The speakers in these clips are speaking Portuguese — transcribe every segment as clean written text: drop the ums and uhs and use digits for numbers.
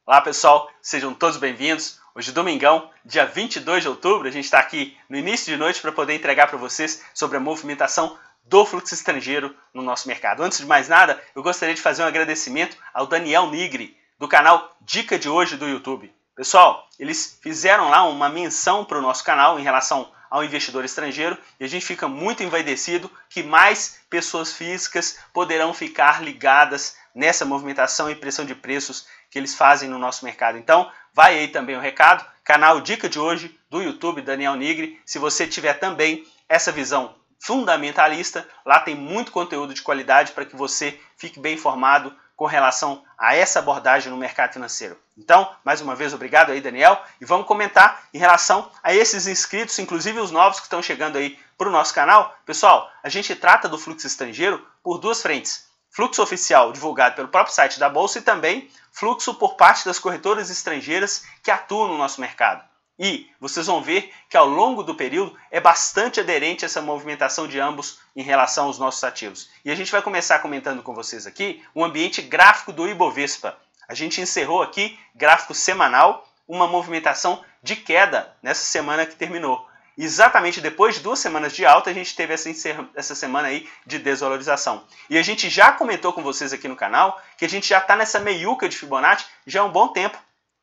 Olá pessoal, sejam todos bem-vindos. Hoje, domingão, dia 22 de outubro, a gente está aqui no início de noite para poder entregar para vocês sobre a movimentação do fluxo estrangeiro no nosso mercado. Antes de mais nada, eu gostaria de fazer um agradecimento ao Daniel Nigri, do canal Dica de Hoje do YouTube. Pessoal, eles fizeram lá uma menção para o nosso canal em relação ao investidor estrangeiro e a gente fica muito envaidecido que mais pessoas físicas poderão ficar ligadas nessa movimentação e pressão de preços que eles fazem no nosso mercado. Então, vai aí também o recado, canal Dica de Hoje do YouTube, Daniel Nigri. Se você tiver também essa visão fundamentalista, lá tem muito conteúdo de qualidade para que você fique bem informado com relação a essa abordagem no mercado financeiro. Então, mais uma vez, obrigado aí, Daniel, e vamos comentar em relação a esses inscritos, inclusive os novos que estão chegando aí para o nosso canal. Pessoal, a gente trata do fluxo estrangeiro por duas frentes. Fluxo oficial divulgado pelo próprio site da Bolsa e também fluxo por parte das corretoras estrangeiras que atuam no nosso mercado. E vocês vão ver que ao longo do período é bastante aderente essa movimentação de ambos em relação aos nossos ativos. E a gente vai começar comentando com vocês aqui o ambiente gráfico do Ibovespa. A gente encerrou aqui, gráfico semanal, uma movimentação de queda nessa semana que terminou. Exatamente depois de 2 semanas de alta, a gente teve essa semana aí de desvalorização. E a gente já comentou com vocês aqui no canal que a gente já está nessa meiuca de Fibonacci já há um bom tempo.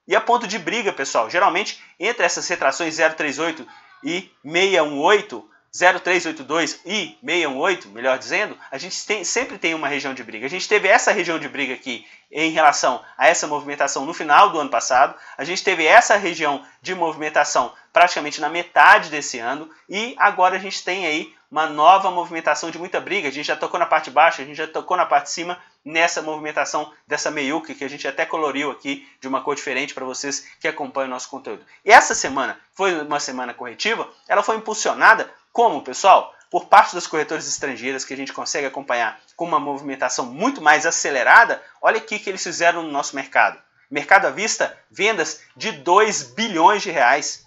E a ponto de briga, pessoal, geralmente entre essas retrações 038 e 618, 0382 e 618, melhor dizendo, a gente sempre tem uma região de briga. A gente teve essa região de briga aqui em relação a essa movimentação no final do ano passado, a gente teve essa região de movimentação praticamente na metade desse ano e agora a gente tem aí uma nova movimentação de muita briga. A gente já tocou na parte de baixo, a gente já tocou na parte de cima nessa movimentação dessa meiuca que a gente até coloriu aqui de uma cor diferente para vocês que acompanham o nosso conteúdo. E essa semana foi uma semana corretiva, ela foi impulsionada como, pessoal? Por parte das corretoras estrangeiras que a gente consegue acompanhar com uma movimentação muito mais acelerada. Olha aqui que eles fizeram no nosso mercado. Mercado à vista, vendas de 2 bilhões de reais.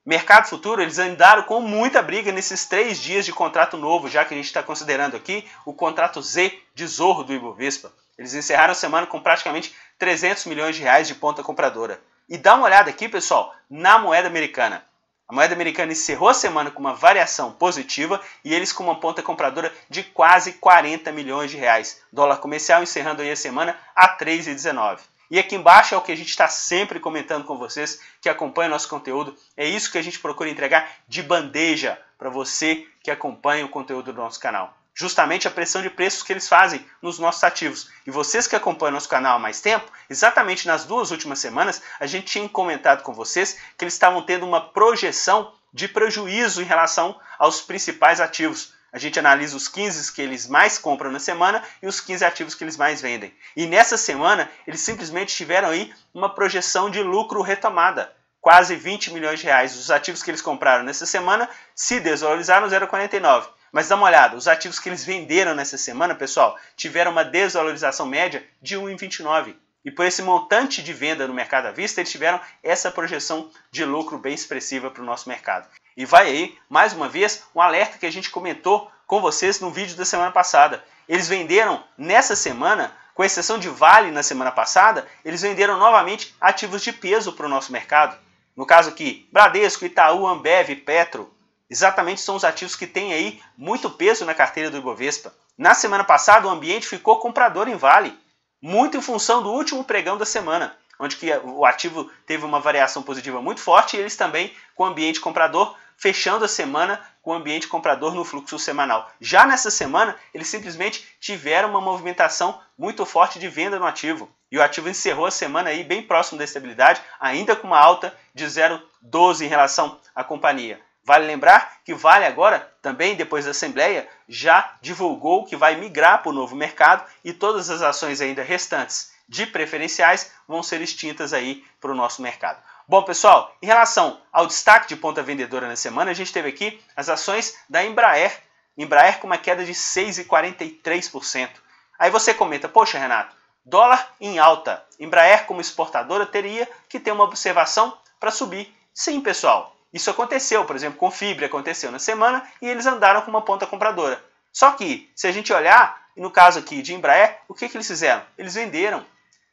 Mercado futuro, eles andaram com muita briga nesses 3 dias de contrato novo, já que a gente está considerando aqui o contrato Z de Zorro do Ibovespa. Eles encerraram a semana com praticamente 300 milhões de reais de ponta compradora. E dá uma olhada aqui, pessoal, na moeda americana. A moeda americana encerrou a semana com uma variação positiva e eles com uma ponta compradora de quase 40 milhões de reais. Dólar comercial encerrando aí a semana a 3,19. E aqui embaixo é o que a gente está sempre comentando com vocês que acompanham nosso conteúdo. É isso que a gente procura entregar de bandeja para você que acompanha o conteúdo do nosso canal. Justamente a pressão de preços que eles fazem nos nossos ativos. E vocês que acompanham nosso canal há mais tempo, exatamente nas 2 últimas semanas, a gente tinha comentado com vocês que eles estavam tendo uma projeção de prejuízo em relação aos principais ativos. A gente analisa os 15 que eles mais compram na semana e os 15 ativos que eles mais vendem. E nessa semana, eles simplesmente tiveram aí uma projeção de lucro retomada. Quase 20 milhões de reais. Os ativos que eles compraram nessa semana se desvalorizaram 0,49. Mas dá uma olhada, os ativos que eles venderam nessa semana, pessoal, tiveram uma desvalorização média de 1,29. E por esse montante de venda no mercado à vista, eles tiveram essa projeção de lucro bem expressiva para o nosso mercado. E vai aí, mais uma vez, um alerta que a gente comentou com vocês no vídeo da semana passada. Eles venderam nessa semana, com exceção de Vale na semana passada, eles venderam novamente ativos de peso para o nosso mercado. No caso aqui, Bradesco, Itaú, Ambev, Petro. Exatamente são os ativos que têm aí muito peso na carteira do Ibovespa. Na semana passada o ambiente ficou comprador em Vale, muito em função do último pregão da semana, onde que o ativo teve uma variação positiva muito forte e eles também com o ambiente comprador, fechando a semana com o ambiente comprador no fluxo semanal. Já nessa semana eles simplesmente tiveram uma movimentação muito forte de venda no ativo. E o ativo encerrou a semana aí bem próximo da estabilidade, ainda com uma alta de 0,12 em relação à companhia. Vale lembrar que Vale agora, também depois da Assembleia, já divulgou que vai migrar para o novo mercado e todas as ações ainda restantes de preferenciais vão ser extintas aí para o nosso mercado. Bom, pessoal, em relação ao destaque de ponta vendedora na semana, a gente teve aqui as ações da Embraer. Embraer com uma queda de 6,43%. Aí você comenta, poxa, Renato, dólar em alta. Embraer como exportadora teria que ter uma observação para subir. Sim, pessoal. Isso aconteceu, por exemplo, com Fibra aconteceu na semana e eles andaram com uma ponta compradora. Só que, se a gente olhar, no caso aqui de Embraer, o que eles fizeram? Eles venderam.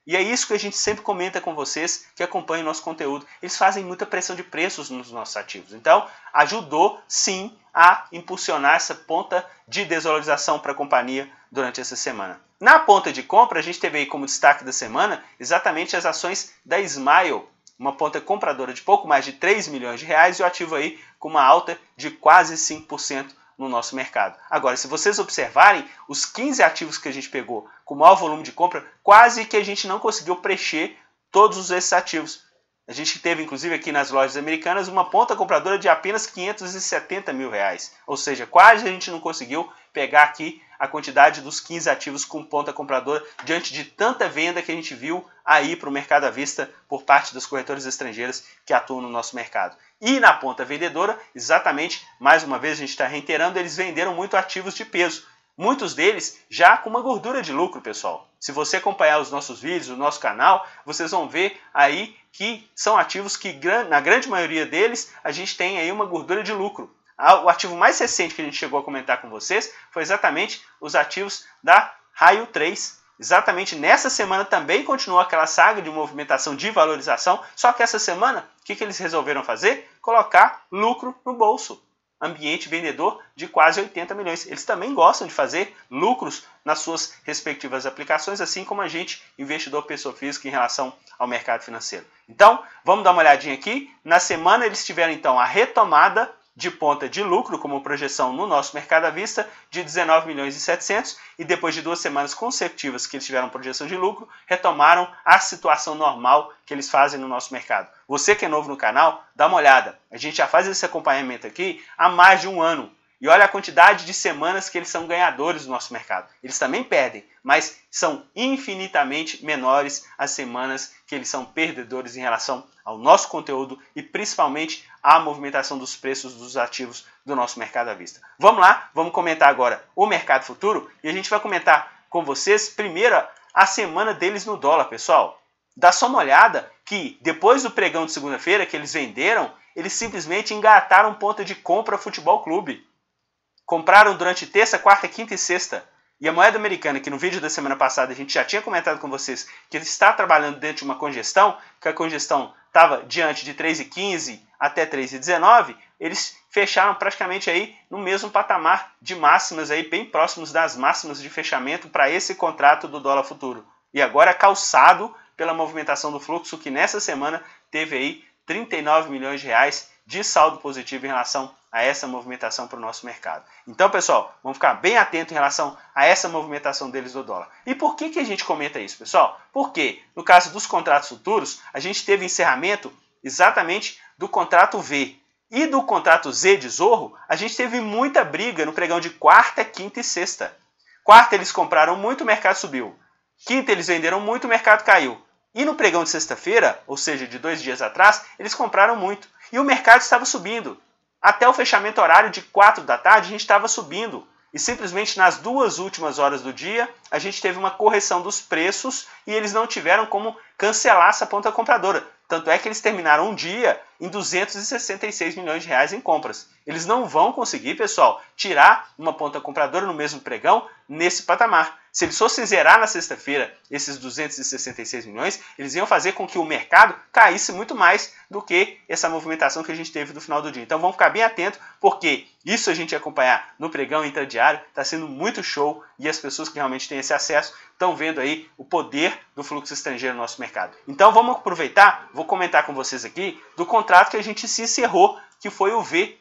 E é isso que a gente sempre comenta com vocês que acompanham o nosso conteúdo. Eles fazem muita pressão de preços nos nossos ativos. Então, ajudou sim a impulsionar essa ponta de desvalorização para a companhia durante essa semana. Na ponta de compra, a gente teve aí como destaque da semana exatamente as ações da Smile, uma ponta compradora de pouco mais de 3 milhões de reais e o ativo aí com uma alta de quase 5% no nosso mercado. Agora, se vocês observarem, os 15 ativos que a gente pegou com maior volume de compra, quase que a gente não conseguiu preencher todos esses ativos. A gente teve, inclusive, aqui nas lojas americanas, uma ponta compradora de apenas 570 mil reais. Ou seja, quase a gente não conseguiu pegar aqui a quantidade dos 15 ativos com ponta compradora diante de tanta venda que a gente viu aí para o mercado à vista por parte das corretoras estrangeiras que atuam no nosso mercado. E na ponta vendedora, exatamente, mais uma vez a gente está reiterando, eles venderam muito ativos de peso. Muitos deles já com uma gordura de lucro, pessoal. Se você acompanhar os nossos vídeos, o nosso canal, vocês vão ver aí que são ativos que, na grande maioria deles, a gente tem aí uma gordura de lucro. O ativo mais recente que a gente chegou a comentar com vocês foi exatamente os ativos da Raio 3. Exatamente nessa semana também continuou aquela saga de movimentação de valorização, só que essa semana, o que eles resolveram fazer? Colocar lucro no bolso. Ambiente vendedor de quase 80 milhões. Eles também gostam de fazer lucros nas suas respectivas aplicações, assim como a gente, investidor pessoa física, em relação ao mercado financeiro. Então, vamos dar uma olhadinha aqui. Na semana eles tiveram então a retomada de ponta de lucro, como projeção no nosso mercado à vista, de 19 milhões e 700, e depois de 2 semanas consecutivas que eles tiveram projeção de lucro, retomaram a situação normal que eles fazem no nosso mercado. Você que é novo no canal, dá uma olhada. A gente já faz esse acompanhamento aqui há mais de um ano. E olha a quantidade de semanas que eles são ganhadores do nosso mercado. Eles também perdem, mas são infinitamente menores as semanas que eles são perdedores em relação ao nosso conteúdo e principalmente à movimentação dos preços dos ativos do nosso mercado à vista. Vamos lá, vamos comentar agora o mercado futuro e a gente vai comentar com vocês primeiro a semana deles no dólar, pessoal. Dá só uma olhada que depois do pregão de segunda-feira que eles venderam, eles simplesmente engataram ponta de compra Futebol Clube. Compraram durante terça, quarta, quinta e sexta. E a moeda americana, que no vídeo da semana passada a gente já tinha comentado com vocês que está trabalhando dentro de uma congestão, que a congestão estava diante de 3,15 até 3,19, eles fecharam praticamente aí no mesmo patamar de máximas, aí bem próximos das máximas de fechamento para esse contrato do dólar futuro. E agora calçado pela movimentação do fluxo, que nessa semana teve aí 39 milhões de reais de saldo positivo em relação a essa movimentação para o nosso mercado. Então, pessoal, vamos ficar bem atento em relação a essa movimentação deles do dólar. E por que a gente comenta isso, pessoal? Porque, no caso dos contratos futuros, a gente teve encerramento exatamente do contrato V. E do contrato Z de Zorro, a gente teve muita briga no pregão de quarta, quinta e sexta. Quarta eles compraram muito, o mercado subiu. Quinta eles venderam muito, o mercado caiu. E no pregão de sexta-feira, ou seja, de 2 dias atrás, eles compraram muito. E o mercado estava subindo. Até o fechamento horário de 4 da tarde, a gente estava subindo. E simplesmente nas 2 últimas horas do dia, a gente teve uma correção dos preços e eles não tiveram como cancelar essa ponta compradora. Tanto é que eles terminaram um dia em 266 milhões de reais em compras. Eles não vão conseguir, pessoal, tirar uma ponta compradora no mesmo pregão nesse patamar. Se eles fossem zerar na sexta-feira esses 266 milhões, eles iam fazer com que o mercado caísse muito mais do que essa movimentação que a gente teve no final do dia. Então vamos ficar bem atentos, porque isso a gente acompanhar no pregão intradiário está sendo muito show e as pessoas que realmente têm esse acesso estão vendo aí o poder do fluxo estrangeiro no nosso mercado. Então vamos aproveitar, vou comentar com vocês aqui do contrato que a gente se encerrou, que foi o V.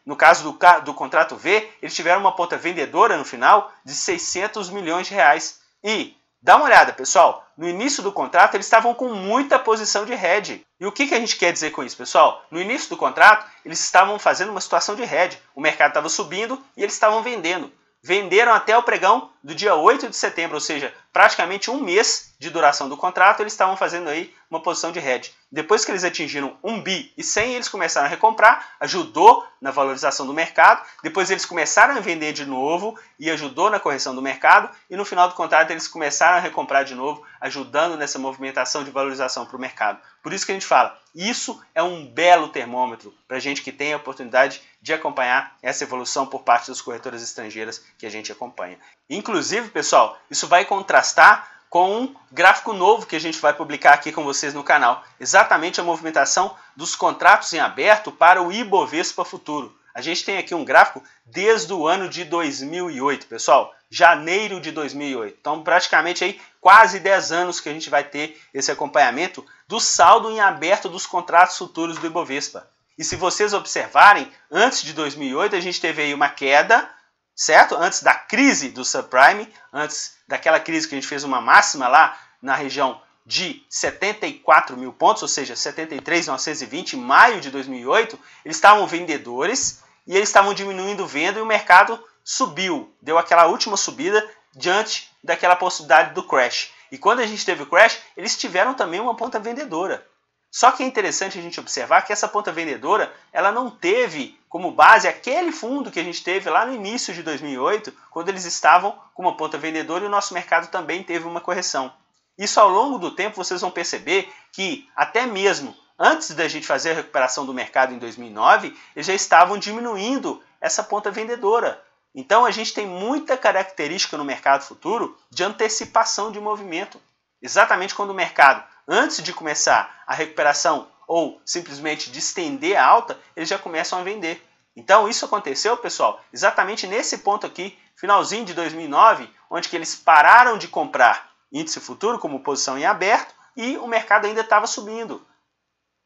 No caso do contrato V, eles tiveram uma ponta vendedora no final de 600 milhões de reais. E, dá uma olhada, pessoal, no início do contrato eles estavam com muita posição de hedge. E o que a gente quer dizer com isso, pessoal? No início do contrato, eles estavam fazendo uma situação de hedge. O mercado estava subindo e eles estavam vendendo. Venderam até o pregão do dia 8 de setembro, ou seja, praticamente um mês de duração do contrato, eles estavam fazendo aí uma posição de hedge. Depois que eles atingiram 1 bi e 100, eles começaram a recomprar, ajudou na valorização do mercado. Depois eles começaram a vender de novo e ajudou na correção do mercado. E no final do contrato eles começaram a recomprar de novo, ajudando nessa movimentação de valorização para o mercado. Por isso que a gente fala, isso é um belo termômetro para a gente que tem a oportunidade de acompanhar essa evolução por parte das corretoras estrangeiras que a gente acompanha. Inclusive, pessoal, isso vai contrastar com um gráfico novo que a gente vai publicar aqui com vocês no canal. Exatamente a movimentação dos contratos em aberto para o Ibovespa Futuro. A gente tem aqui um gráfico desde o ano de 2008, pessoal. Janeiro de 2008. Então, praticamente aí quase 10 anos que a gente vai ter esse acompanhamento do saldo em aberto dos contratos futuros do Ibovespa. E se vocês observarem, antes de 2008 a gente teve aí uma queda, certo? Antes da crise do subprime, antes daquela crise que a gente fez uma máxima lá na região de 74 mil pontos, ou seja, 73.920 em maio de 2008, eles estavam vendedores e eles estavam diminuindo venda e o mercado subiu, deu aquela última subida diante daquela possibilidade do crash. E quando a gente teve o crash, eles tiveram também uma ponta vendedora. Só que é interessante a gente observar que essa ponta vendedora, ela não teve como base aquele fundo que a gente teve lá no início de 2008, quando eles estavam com uma ponta vendedora e o nosso mercado também teve uma correção. Isso ao longo do tempo vocês vão perceber que até mesmo antes da gente fazer a recuperação do mercado em 2009, eles já estavam diminuindo essa ponta vendedora. Então a gente tem muita característica no mercado futuro de antecipação de movimento. Exatamente quando o mercado, antes de começar a recuperação ou simplesmente de estender a alta, eles já começam a vender. Então isso aconteceu, pessoal, exatamente nesse ponto aqui, finalzinho de 2009, onde que eles pararam de comprar índice futuro como posição em aberto e o mercado ainda estava subindo.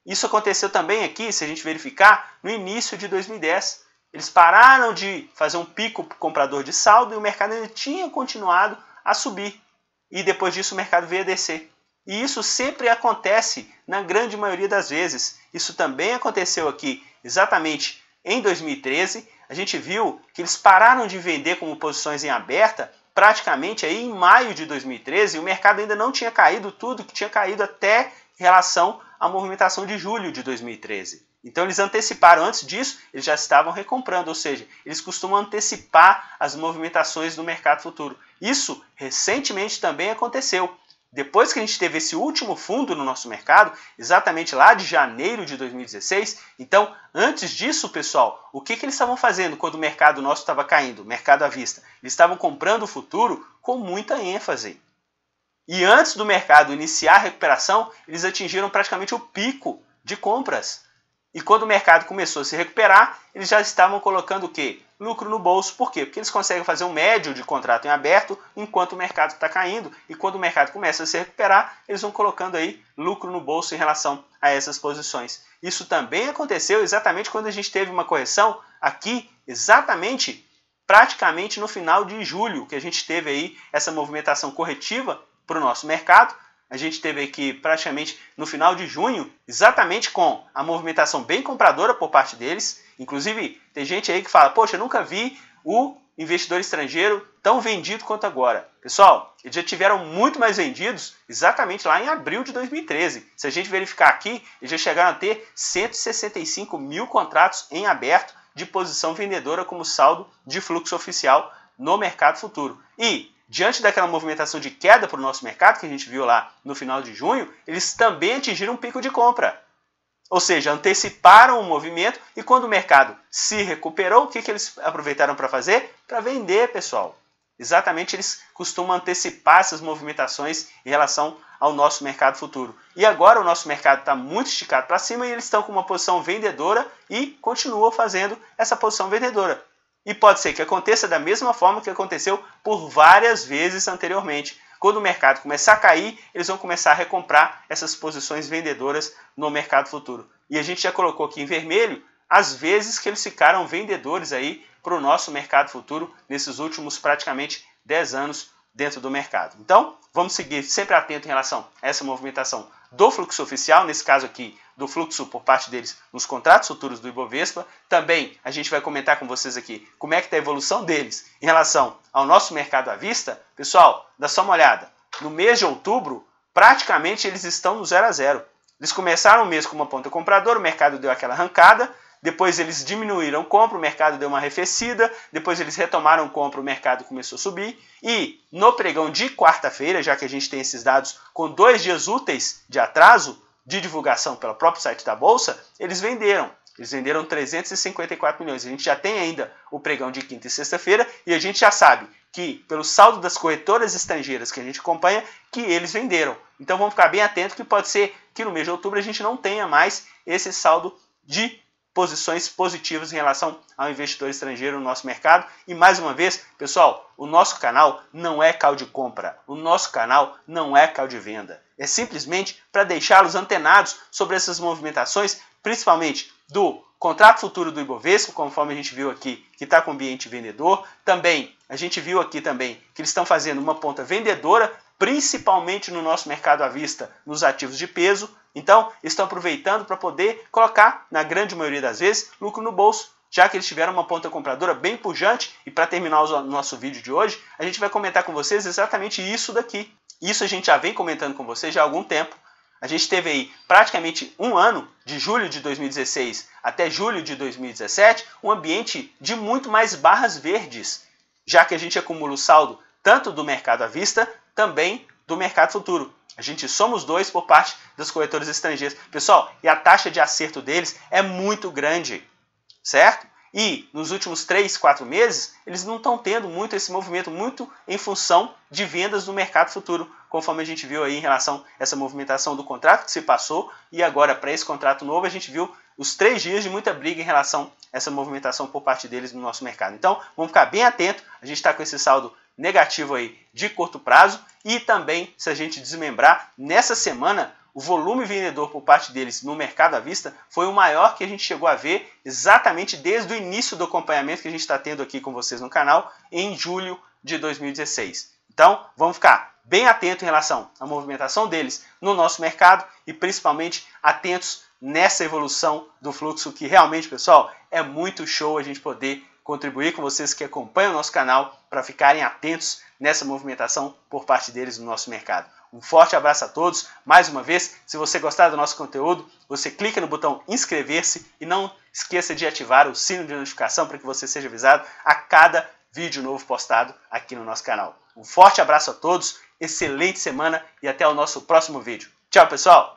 Isso aconteceu também aqui, se a gente verificar, no início de 2010. Eles pararam de fazer um pico comprador de saldo e o mercado ainda tinha continuado a subir. E depois disso o mercado veio a descer. E isso sempre acontece na grande maioria das vezes. Isso também aconteceu aqui exatamente em 2013. A gente viu que eles pararam de vender como posições em aberta praticamente aí em maio de 2013. E o mercado ainda não tinha caído tudo que tinha caído até em relação à movimentação de julho de 2013. Então eles anteciparam, antes disso, eles já estavam recomprando, ou seja, eles costumam antecipar as movimentações do mercado futuro. Isso recentemente também aconteceu. Depois que a gente teve esse último fundo no nosso mercado, exatamente lá de janeiro de 2016, então antes disso, pessoal, o que eles estavam fazendo quando o mercado nosso estava caindo, o mercado à vista? Eles estavam comprando o futuro com muita ênfase. E antes do mercado iniciar a recuperação, eles atingiram praticamente o pico de compras. E quando o mercado começou a se recuperar, eles já estavam colocando o quê? Lucro no bolso. Por quê? Porque eles conseguem fazer um médio de contrato em aberto enquanto o mercado está caindo. E quando o mercado começa a se recuperar, eles vão colocando aí lucro no bolso em relação a essas posições. Isso também aconteceu exatamente quando a gente teve uma correção aqui, exatamente, praticamente no final de julho, que a gente teve aí essa movimentação corretiva para o nosso mercado. A gente teve aqui praticamente no final de junho, exatamente com a movimentação bem compradora por parte deles. Inclusive, tem gente aí que fala, poxa, eu nunca vi o investidor estrangeiro tão vendido quanto agora. Pessoal, eles já tiveram muito mais vendidos exatamente lá em abril de 2013. Se a gente verificar aqui, eles já chegaram a ter 165 mil contratos em aberto de posição vendedora como saldo de fluxo oficial no mercado futuro. E diante daquela movimentação de queda para o nosso mercado, que a gente viu lá no final de junho, eles também atingiram um pico de compra. Ou seja, anteciparam o movimento e quando o mercado se recuperou, o que eles aproveitaram para fazer? Para vender, pessoal. Exatamente, eles costumam antecipar essas movimentações em relação ao nosso mercado futuro. E agora o nosso mercado está muito esticado para cima e eles estão com uma posição vendedora e continuam fazendo essa posição vendedora. E pode ser que aconteça da mesma forma que aconteceu por várias vezes anteriormente. Quando o mercado começar a cair, eles vão começar a recomprar essas posições vendedoras no mercado futuro. E a gente já colocou aqui em vermelho as vezes que eles ficaram vendedores aí para o nosso mercado futuro nesses últimos praticamente 10 anos dentro do mercado. Então, vamos seguir sempre atento em relação a essa movimentação do fluxo oficial, nesse caso aqui, do fluxo por parte deles nos contratos futuros do Ibovespa. Também a gente vai comentar com vocês aqui como é que está a evolução deles em relação ao nosso mercado à vista. Pessoal, dá só uma olhada. No mês de outubro, praticamente eles estão no 0 a 0. Eles começaram o mês com uma ponta compradora, o mercado deu aquela arrancada, depois eles diminuíram compra, o mercado deu uma arrefecida, depois eles retomaram compra, o mercado começou a subir. E no pregão de quarta-feira, já que a gente tem esses dados com 2 dias úteis de atraso de divulgação pelo próprio site da Bolsa, eles venderam. Eles venderam 354 milhões. A gente já tem ainda o pregão de quinta e sexta-feira e a gente já sabe que, pelo saldo das corretoras estrangeiras que a gente acompanha, que eles venderam. Então vamos ficar bem atento que pode ser que no mês de outubro a gente não tenha mais esse saldo de posições positivas em relação ao investidor estrangeiro no nosso mercado. E mais uma vez, pessoal, o nosso canal não é call de compra, o nosso canal não é call de venda. É simplesmente para deixá-los antenados sobre essas movimentações, principalmente do contrato futuro do Ibovespa, conforme a gente viu aqui, que está com ambiente vendedor. Também, a gente viu aqui também que eles estão fazendo uma ponta vendedora, principalmente no nosso mercado à vista, nos ativos de peso. Então, estão aproveitando para poder colocar, na grande maioria das vezes, lucro no bolso, já que eles tiveram uma ponta compradora bem pujante. E para terminar o nosso vídeo de hoje, a gente vai comentar com vocês exatamente isso daqui. Isso a gente já vem comentando com vocês já há algum tempo. A gente teve aí praticamente um ano, de julho de 2016 até julho de 2017, um ambiente de muito mais barras verdes, já que a gente acumula o saldo tanto do mercado à vista, também do mercado futuro. A gente soma os dois por parte das corretoras estrangeiras. Pessoal, e a taxa de acerto deles é muito grande, certo? E nos últimos 3, 4 meses, eles não estão tendo muito esse movimento, muito em função de vendas no mercado futuro, conforme a gente viu aí em relação a essa movimentação do contrato que se passou, e agora para esse contrato novo a gente viu os 3 dias de muita briga em relação a essa movimentação por parte deles no nosso mercado. Então, vamos ficar bem atento, a gente está com esse saldo negativo aí de curto prazo, e também, se a gente desmembrar, nessa semana o volume vendedor por parte deles no mercado à vista foi o maior que a gente chegou a ver exatamente desde o início do acompanhamento que a gente está tendo aqui com vocês no canal em julho de 2016. Então, vamos ficar bem atento em relação à movimentação deles no nosso mercado e principalmente atentos nessa evolução do fluxo, que realmente, pessoal, é muito show a gente poder contribuir com vocês que acompanham o nosso canal para ficarem atentos nessa movimentação por parte deles no nosso mercado. Um forte abraço a todos. Mais uma vez, se você gostar do nosso conteúdo, você clica no botão inscrever-se e não esqueça de ativar o sino de notificação para que você seja avisado a cada vídeo novo postado aqui no nosso canal. Um forte abraço a todos, excelente semana e até o nosso próximo vídeo. Tchau, pessoal!